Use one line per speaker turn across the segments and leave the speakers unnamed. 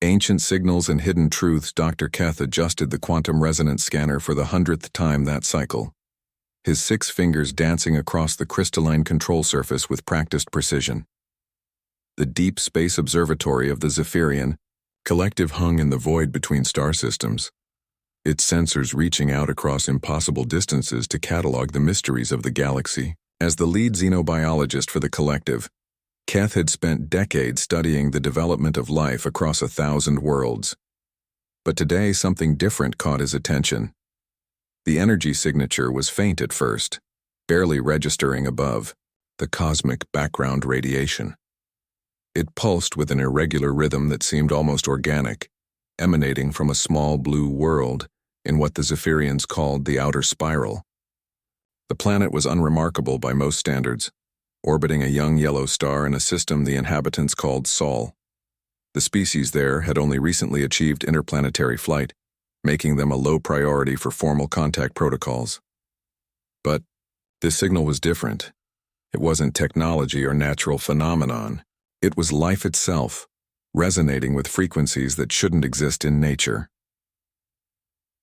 Ancient signals and hidden truths. Dr. Keth adjusted the quantum resonance scanner for the 100th time that cycle, his 6 fingers dancing across the crystalline control surface with practiced precision. The deep space observatory of the Zephyrian Collective hung in the void between star systems, its sensors reaching out across impossible distances to catalog the mysteries of the galaxy. As the lead xenobiologist for the collective, Keth had spent decades studying the development of life across 1,000 worlds. But today something different caught his attention. The energy signature was faint at first, barely registering above the cosmic background radiation. It pulsed with an irregular rhythm that seemed almost organic, emanating from a small blue world in what the Zephyrians called the outer spiral. The planet was unremarkable by most standards, orbiting a young yellow star in a system the inhabitants called Sol. The species there had only recently achieved interplanetary flight, making them a low priority for formal contact protocols. But this signal was different. It wasn't technology or natural phenomenon. It was life itself, resonating with frequencies that shouldn't exist in nature.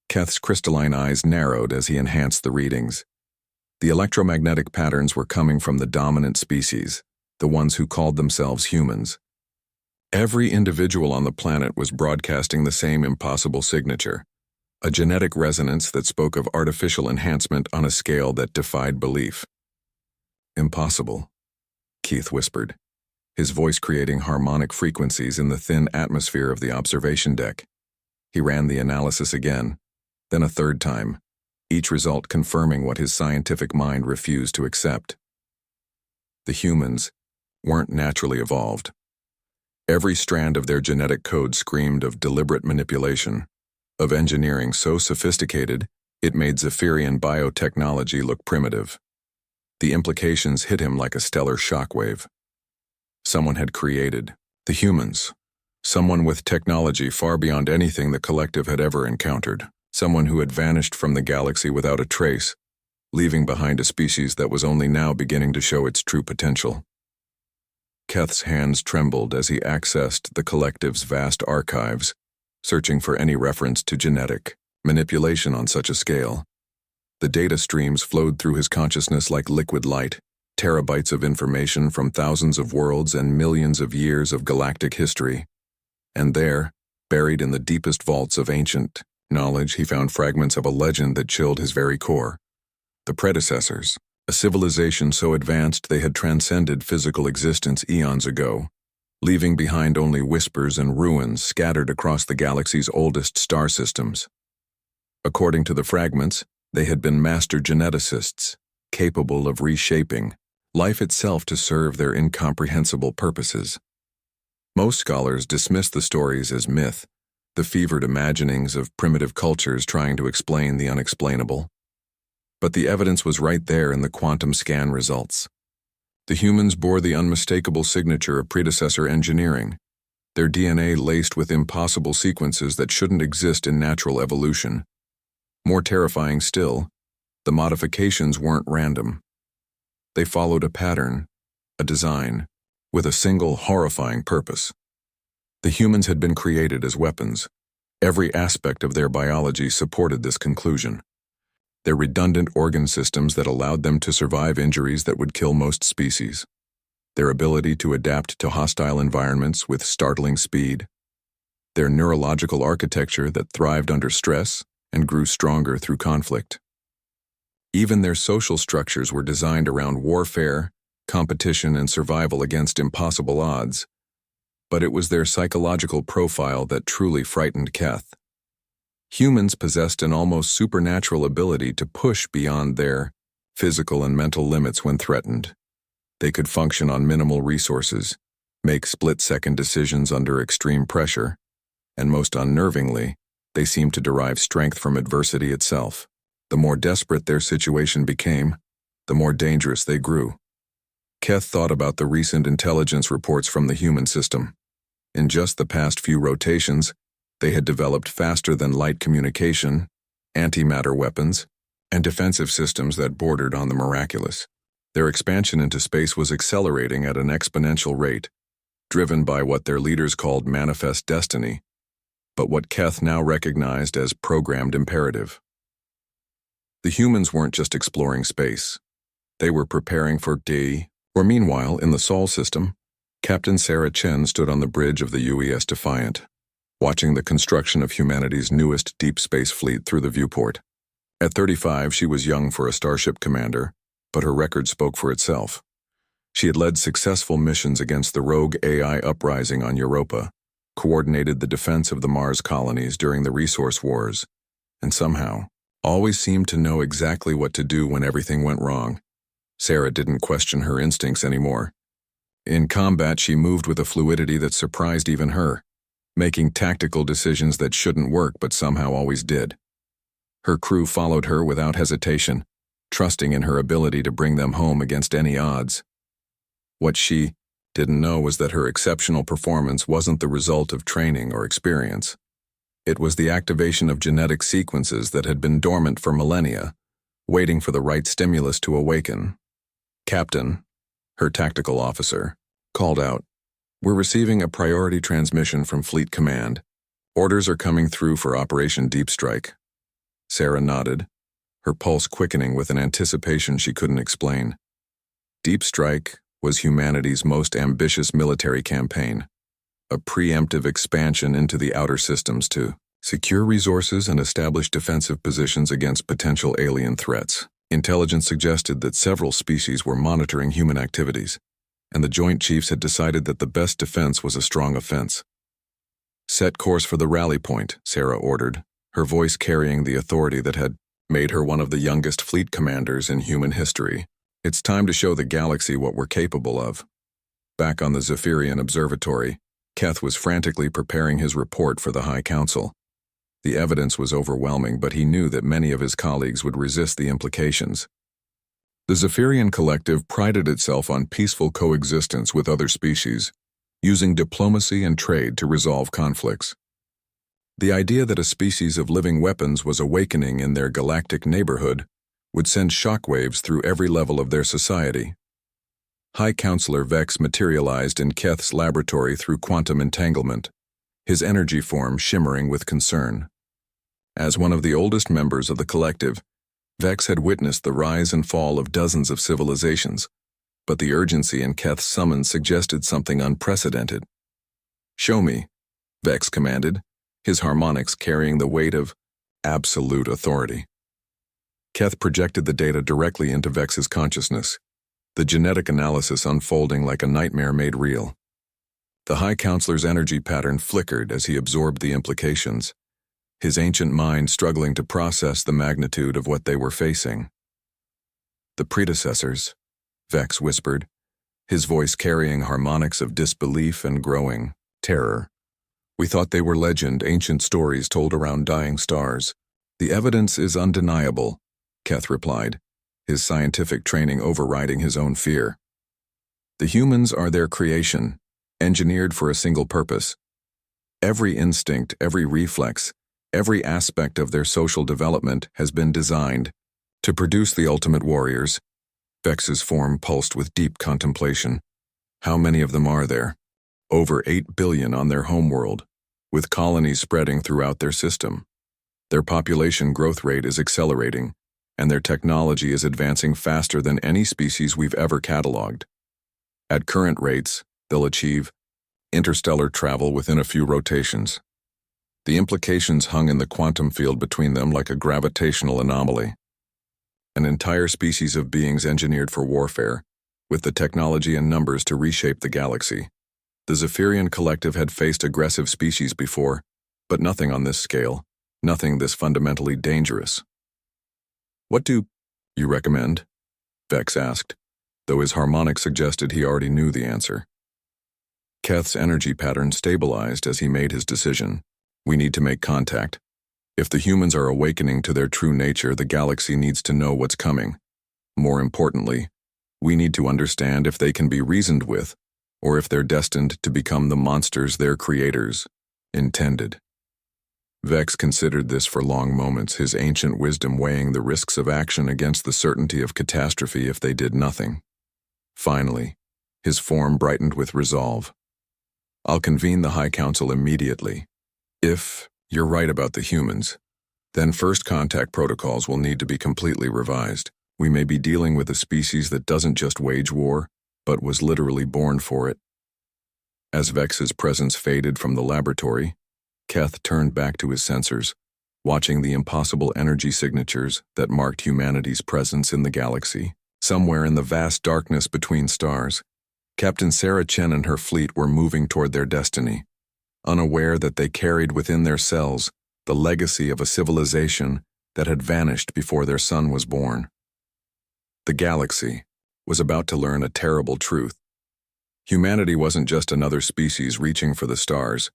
Keth's crystalline eyes narrowed as he enhanced the readings. The electromagnetic patterns were coming from the dominant species, the ones who called themselves humans. Every individual on the planet was broadcasting the same impossible signature, a genetic resonance that spoke of artificial enhancement on a scale that defied belief. "Impossible," Keith whispered, his voice creating harmonic frequencies in the thin atmosphere of the observation deck. He ran the analysis again, then a third time, each result confirming what his scientific mind refused to accept. The humans weren't naturally evolved. Every strand of their genetic code screamed of deliberate manipulation, of engineering so sophisticated it made Zephyrian biotechnology look primitive. The implications hit him like a stellar shockwave. Someone had created the humans, someone with technology far beyond anything the collective had ever encountered, someone who had vanished from the galaxy without a trace, leaving behind a species that was only now beginning to show its true potential. Keth's hands trembled as he accessed the collective's vast archives, searching for any reference to genetic manipulation on such a scale. The data streams flowed through his consciousness like liquid light, terabytes of information from thousands of worlds and millions of years of galactic history. And there, buried in the deepest vaults of ancient knowledge, he found fragments of a legend that chilled his very core. The predecessors, a civilization so advanced they had transcended physical existence eons ago, leaving behind only whispers and ruins scattered across the galaxy's oldest star systems. According to the fragments, they had been master geneticists, capable of reshaping life itself to serve their incomprehensible purposes. Most scholars dismiss the stories as myth, the fevered imaginings of primitive cultures trying to explain the unexplainable. But the evidence was right there in the quantum scan results. The humans bore the unmistakable signature of predecessor engineering, their DNA laced with impossible sequences that shouldn't exist in natural evolution. More terrifying still, the modifications weren't random. They followed a pattern, a design, with a single horrifying purpose. The humans had been created as weapons. Every aspect of their biology supported this conclusion. Their redundant organ systems that allowed them to survive injuries that would kill most species. Their ability to adapt to hostile environments with startling speed. Their neurological architecture that thrived under stress and grew stronger through conflict. Even their social structures were designed around warfare, competition, and survival against impossible odds. But it was their psychological profile that truly frightened Keth. Humans possessed an almost supernatural ability to push beyond their physical and mental limits when threatened. They could function on minimal resources, make split-second decisions under extreme pressure, and most unnervingly, they seemed to derive strength from adversity itself. The more desperate their situation became, the more dangerous they grew. Keth thought about the recent intelligence reports from the human system. In just the past few rotations, they had developed faster-than-light communication, antimatter weapons, and defensive systems that bordered on the miraculous. Their expansion into space was accelerating at an exponential rate, driven by what their leaders called manifest destiny, but what Keth now recognized as programmed imperative. The humans weren't just exploring space. They were preparing for meanwhile, in the Sol system, Captain Sarah Chen stood on the bridge of the UES Defiant, watching the construction of humanity's newest deep space fleet through the viewport. At 35, she was young for a starship commander, but her record spoke for itself. She had led successful missions against the rogue AI uprising on Europa, coordinated the defense of the Mars colonies during the resource wars, and somehow always seemed to know exactly what to do when everything went wrong. Sarah didn't question her instincts anymore. In combat, she moved with a fluidity that surprised even her, making tactical decisions that shouldn't work but somehow always did. Her crew followed her without hesitation, trusting in her ability to bring them home against any odds. What she didn't know was that her exceptional performance wasn't the result of training or experience. It was the activation of genetic sequences that had been dormant for millennia, waiting for the right stimulus to awaken. Captain, her tactical officer, called out, "We're receiving a priority transmission from Fleet Command. Orders are coming through for Operation Deep Strike." Sarah nodded, her pulse quickening with an anticipation she couldn't explain. Deep Strike was humanity's most ambitious military campaign, a preemptive expansion into the outer systems to secure resources and establish defensive positions against potential alien threats. Intelligence suggested that several species were monitoring human activities, and the Joint Chiefs had decided that the best defense was a strong offense. "Set course for the rally point," Sarah ordered, her voice carrying the authority that had made her one of the youngest fleet commanders in human history. "It's time to show the galaxy what we're capable of." Back on the Zephyrian Observatory, Keth was frantically preparing his report for the High Council. The evidence was overwhelming, but he knew that many of his colleagues would resist the implications. The Zephyrian Collective prided itself on peaceful coexistence with other species, using diplomacy and trade to resolve conflicts. The idea that a species of living weapons was awakening in their galactic neighborhood would send shockwaves through every level of their society. High Counselor Vex materialized in Keth's laboratory through quantum entanglement, his energy form shimmering with concern. As one of the oldest members of the collective, Vex had witnessed the rise and fall of dozens of civilizations, but the urgency in Keth's summons suggested something unprecedented. "Show me," Vex commanded, his harmonics carrying the weight of absolute authority. Keth projected the data directly into Vex's consciousness, the genetic analysis unfolding like a nightmare made real. The High Counselor's energy pattern flickered as he absorbed the implications, his ancient mind struggling to process the magnitude of what they were facing. "The predecessors," Vex whispered, his voice carrying harmonics of disbelief and growing terror. "We thought they were legend, ancient stories told around dying stars. The evidence is undeniable," Keth replied, his scientific training overriding his own fear. "The humans are their creation, engineered for a single purpose. Every instinct, every reflex, every aspect of their social development has been designed to produce the ultimate warriors." Vex's form pulsed with deep contemplation. "How many of them are there?" "Over 8 billion on their homeworld, with colonies spreading throughout their system. Their population growth rate is accelerating, and their technology is advancing faster than any species we've ever cataloged. At current rates, they'll achieve interstellar travel within a few rotations. The implications hung in the quantum field between them like a gravitational anomaly. An entire species of beings engineered for warfare, with the technology and numbers to reshape the galaxy. The Zephyrian Collective had faced aggressive species before, but nothing on this scale, nothing this fundamentally dangerous." "What do you recommend?" Vex asked, though his harmonic suggested he already knew the answer. Keth's energy pattern stabilized as he made his decision. "We need to make contact. If the humans are awakening to their true nature, the galaxy needs to know what's coming. More importantly, we need to understand if they can be reasoned with, or if they're destined to become the monsters their creators intended." Vex considered this for long moments, his ancient wisdom weighing the risks of action against the certainty of catastrophe if they did nothing. Finally, his form brightened with resolve. "I'll convene the High Council immediately. If you're right about the humans, then first contact protocols will need to be completely revised. We may be dealing with a species that doesn't just wage war, but was literally born for it. As Vex's presence faded from the laboratory, Keth turned back to his sensors, watching the impossible energy signatures that marked humanity's presence in the galaxy. Somewhere in the vast darkness between stars, Captain Sarah Chen and her fleet were moving toward their destiny, unaware that they carried within their cells the legacy of a civilization that had vanished before their son was born. The galaxy was about to learn a terrible truth. Humanity wasn't just another species reaching for the stars.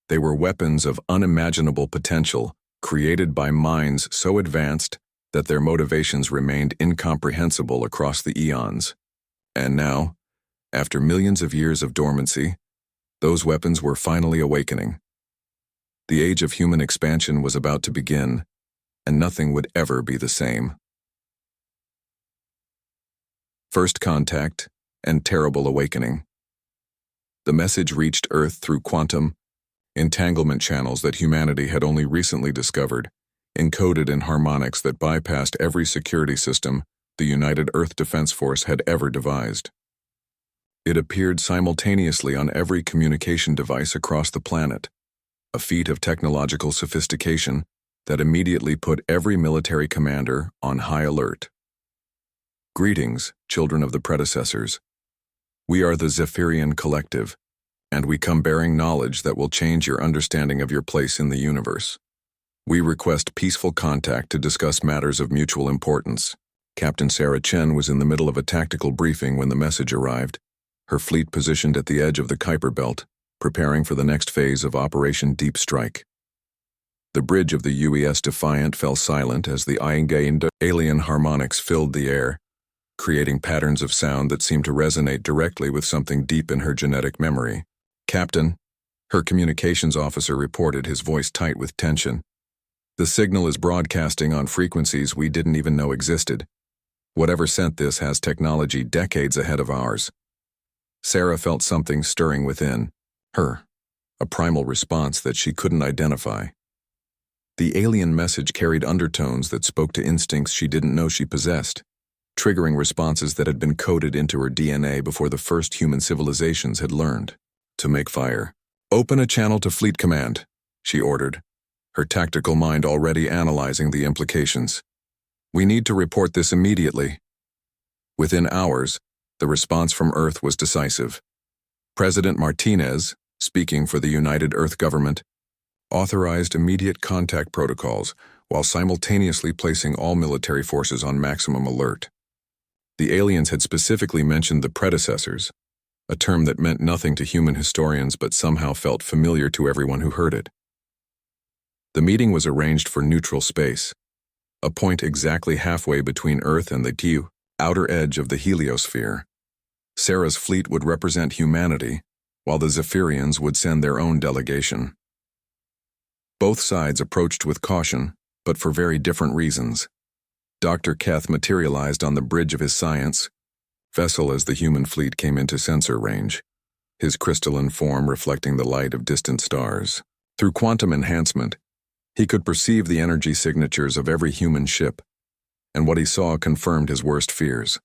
They were weapons of unimaginable potential, created by minds so advanced that their motivations remained incomprehensible across the eons. And now, after millions of years of dormancy, those weapons were finally awakening. The age of human expansion was about to begin, and nothing would ever be the same. First contact and terrible awakening. The message reached Earth through quantum entanglement channels that humanity had only recently discovered, encoded in harmonics that bypassed every security system the United Earth Defense Force had ever devised. It appeared simultaneously on every communication device across the planet, a feat of technological sophistication that immediately put every military commander on high alert. Greetings, children of the predecessors. We are the Zephyrian Collective, and we come bearing knowledge that will change your understanding of your place in the universe. We request peaceful contact to discuss matters of mutual importance. Captain Sarah Chen was in the middle of a tactical briefing when the message arrived, her fleet positioned at the edge of the Kuiper Belt, preparing for the next phase of Operation Deep Strike. The bridge of the UES Defiant fell silent as the alien harmonics filled the air, creating patterns of sound that seemed to resonate directly with something deep in her genetic memory. Captain, her communications officer reported, his voice tight with tension. The signal is broadcasting on frequencies we didn't even know existed. Whatever sent this has technology decades ahead of ours. Sarah felt something stirring within her, a primal response that she couldn't identify. The alien message carried undertones that spoke to instincts she didn't know she possessed, triggering responses that had been coded into her DNA before the first human civilizations had learned to make fire. Open a channel to Fleet Command, she ordered, her tactical mind already analyzing the implications. We need to report this immediately. Within hours, the response from Earth was decisive. President Martinez, speaking for the United Earth government, authorized immediate contact protocols while simultaneously placing all military forces on maximum alert. The aliens had specifically mentioned the predecessors, a term that meant nothing to human historians but somehow felt familiar to everyone who heard it. The meeting was arranged for neutral space, a point exactly halfway between Earth and the outer edge of the heliosphere. Sarah's fleet would represent humanity, while the Zephyrians would send their own delegation. Both sides approached with caution, but for very different reasons. Dr. Keth materialized on the bridge of his science vessel as the human fleet came into sensor range, his crystalline form reflecting the light of distant stars. Through quantum enhancement, he could perceive the energy signatures of every human ship, and what he saw confirmed his worst fears.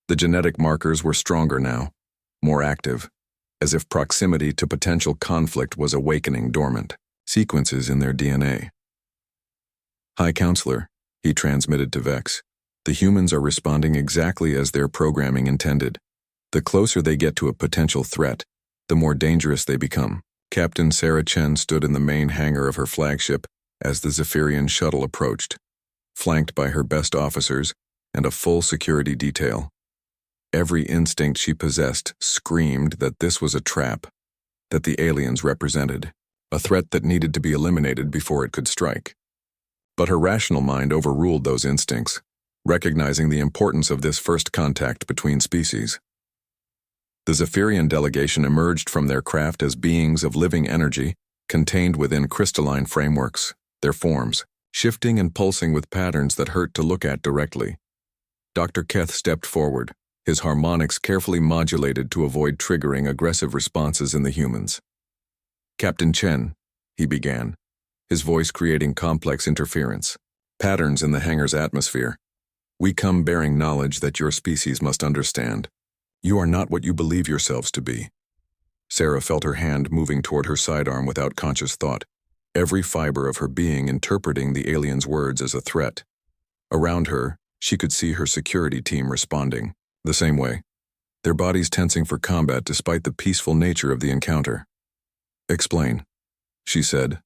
The genetic markers were stronger now, more active, as if proximity to potential conflict was awakening dormant sequences in their DNA. High Counselor, he transmitted to Vex, the humans are responding exactly as their programming intended. The closer they get to a potential threat, the more dangerous they become. Captain Sarah Chen stood in the main hangar of her flagship as the Zephyrian shuttle approached, flanked by her best officers and a full security detail. Every instinct she possessed screamed that this was a trap, that the aliens represented a threat that needed to be eliminated before it could strike. But her rational mind overruled those instincts, recognizing the importance of this first contact between species. The Zephyrian delegation emerged from their craft as beings of living energy, contained within crystalline frameworks, their forms shifting and pulsing with patterns that hurt to look at directly. Dr. Keth stepped forward, his harmonics carefully modulated to avoid triggering aggressive responses in the humans. Captain Chen, he began, his voice creating complex interference, patterns in the hangar's atmosphere. We come bearing knowledge that your species must understand. You are not what you believe yourselves to be. Sarah felt her hand moving toward her sidearm without conscious thought, every fiber of her being interpreting the alien's words as a threat. Around her, she could see her security team responding the same way, their bodies tensing for combat despite the peaceful nature of the encounter. "Explain," she said,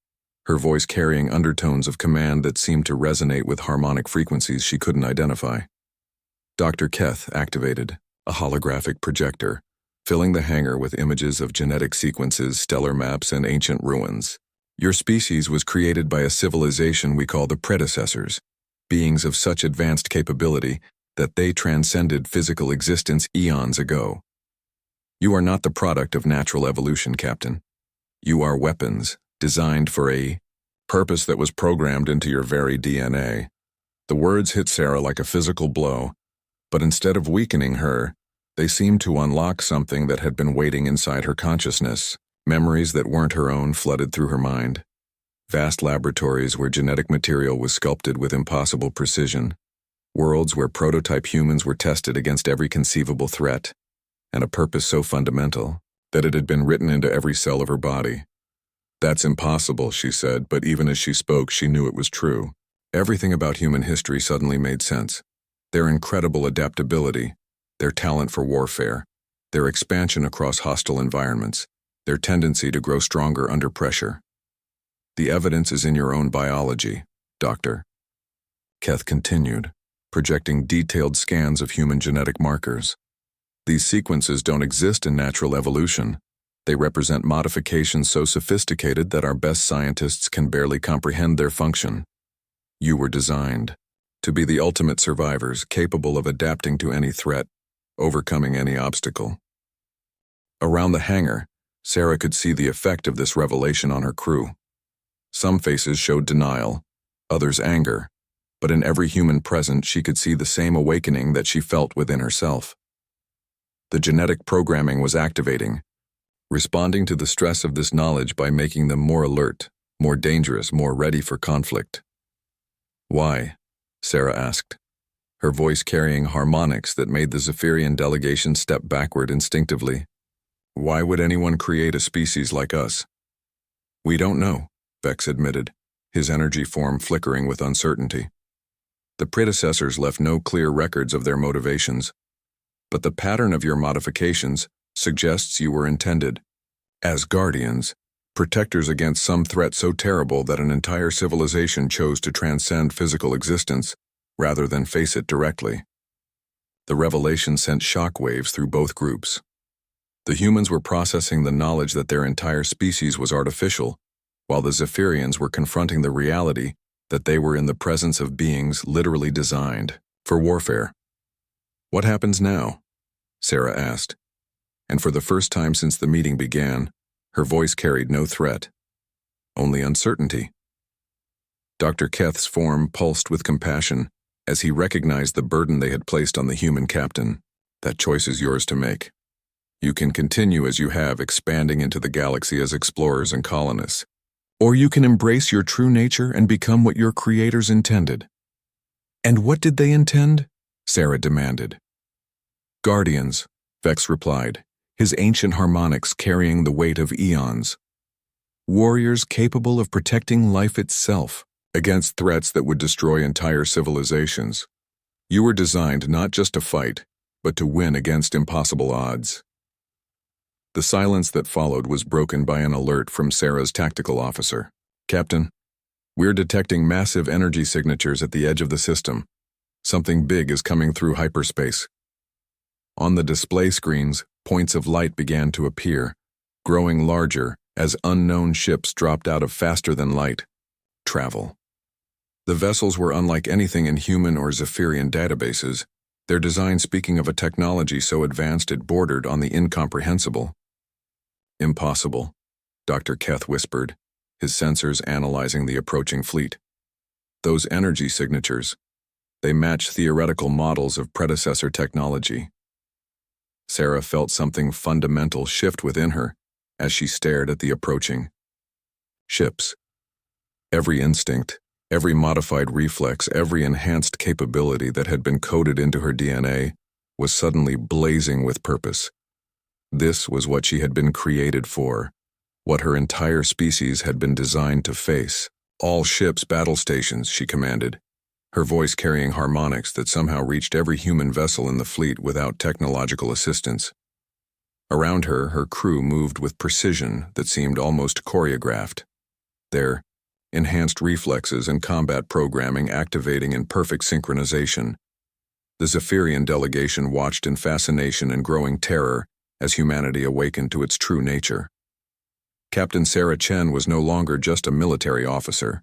her voice carrying undertones of command that seemed to resonate with harmonic frequencies she couldn't identify. Dr. Keth activated a holographic projector, filling the hangar with images of genetic sequences, stellar maps, and ancient ruins. Your species was created by a civilization we call the predecessors, beings of such advanced capability that they transcended physical existence eons ago. You are not the product of natural evolution, Captain. You are weapons designed for a purpose that was programmed into your very DNA. The words hit Sarah like a physical blow, but instead of weakening her, they seemed to unlock something that had been waiting inside her consciousness. Memories that weren't her own flooded through her mind. Vast laboratories where genetic material was sculpted with impossible precision. Worlds where prototype humans were tested against every conceivable threat, and a purpose so fundamental that it had been written into every cell of her body. "That's impossible," she said, but even as she spoke, she knew it was true. Everything about human history suddenly made sense. Their incredible adaptability, their talent for warfare, their expansion across hostile environments, their tendency to grow stronger under pressure. "The evidence is in your own biology, Doctor," Keth continued, projecting detailed scans of human genetic markers. "These sequences don't exist in natural evolution. They represent modifications so sophisticated that our best scientists can barely comprehend their function. You were designed to be the ultimate survivors, capable of adapting to any threat, overcoming any obstacle." Around the hangar, Sarah could see the effect of this revelation on her crew. Some faces showed denial, others anger, but in every human present she could see the same awakening that she felt within herself. The genetic programming was activating, responding to the stress of this knowledge by making them more alert, more dangerous, more ready for conflict. "Why?" Sarah asked, her voice carrying harmonics that made the Zephyrian delegation step backward instinctively. "Why would anyone create a species like us?" "We don't know," Vex admitted, his energy form flickering with uncertainty. "The predecessors left no clear records of their motivations, but the pattern of your modifications suggests you were intended as guardians, protectors against some threat so terrible that an entire civilization chose to transcend physical existence rather than face it directly." The revelation sent shockwaves through both groups. The humans were processing the knowledge that their entire species was artificial, while the Zephyrians were confronting the reality that they were in the presence of beings literally designed for warfare. "What happens now?" Sarah asked, and for the first time since the meeting began, her voice carried no threat, only uncertainty. Dr. Keth's form pulsed with compassion as he recognized the burden they had placed on the human captain. "That choice is yours to make. You can continue as you have, expanding into the galaxy as explorers and colonists. Or you can embrace your true nature and become what your creators intended." "And what did they intend?" Sarah demanded. "Guardians," Vex replied, his ancient harmonics carrying the weight of eons. "Warriors capable of protecting life itself against threats that would destroy entire civilizations. You were designed not just to fight, but to win against impossible odds." The silence that followed was broken by an alert from Sarah's tactical officer. "Captain, we're detecting massive energy signatures at the edge of the system. Something big is coming through hyperspace." On the display screens, points of light began to appear, growing larger as unknown ships dropped out of faster-than-light travel. The vessels were unlike anything in human or Zephyrian databases, their design speaking of a technology so advanced it bordered on the incomprehensible. "Impossible," Dr. Keth whispered, his sensors analyzing the approaching fleet. "Those energy signatures, they match theoretical models of predecessor technology." Sarah felt something fundamental shift within her as she stared at the approaching Ships. Every instinct, every modified reflex, every enhanced capability that had been coded into her DNA was suddenly blazing with purpose. This was what she had been created for, what her entire species had been designed to face. "All ships, battle stations," she commanded, her voice carrying harmonics that somehow reached every human vessel in the fleet without technological assistance. Around her, her crew moved with precision that seemed almost choreographed, their enhanced reflexes and combat programming activating in perfect synchronization. The Zephyrian delegation watched in fascination and growing terror as humanity awakened to its true nature. Captain Sarah Chen was no longer just a military officer.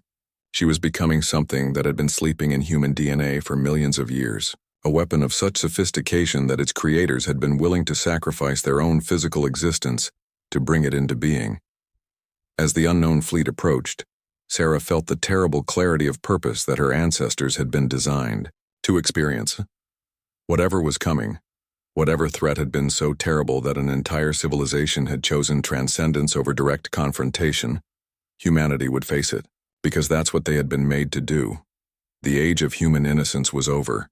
She was becoming something that had been sleeping in human DNA for millions of years, a weapon of such sophistication that its creators had been willing to sacrifice their own physical existence to bring it into being. As the unknown fleet approached, Sarah felt the terrible clarity of purpose that her ancestors had been designed to experience. Whatever was coming, whatever threat had been so terrible that an entire civilization had chosen transcendence over direct confrontation, humanity would face it, because that's what they had been made to do. The age of human innocence was over.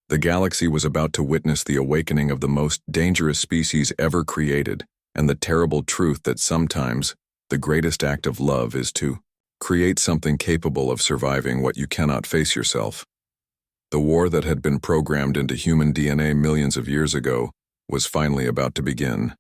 The galaxy was about to witness the awakening of the most dangerous species ever created, and the terrible truth that sometimes the greatest act of love is to create something capable of surviving what you cannot face yourself. The war that had been programmed into human DNA millions of years ago was finally about to begin.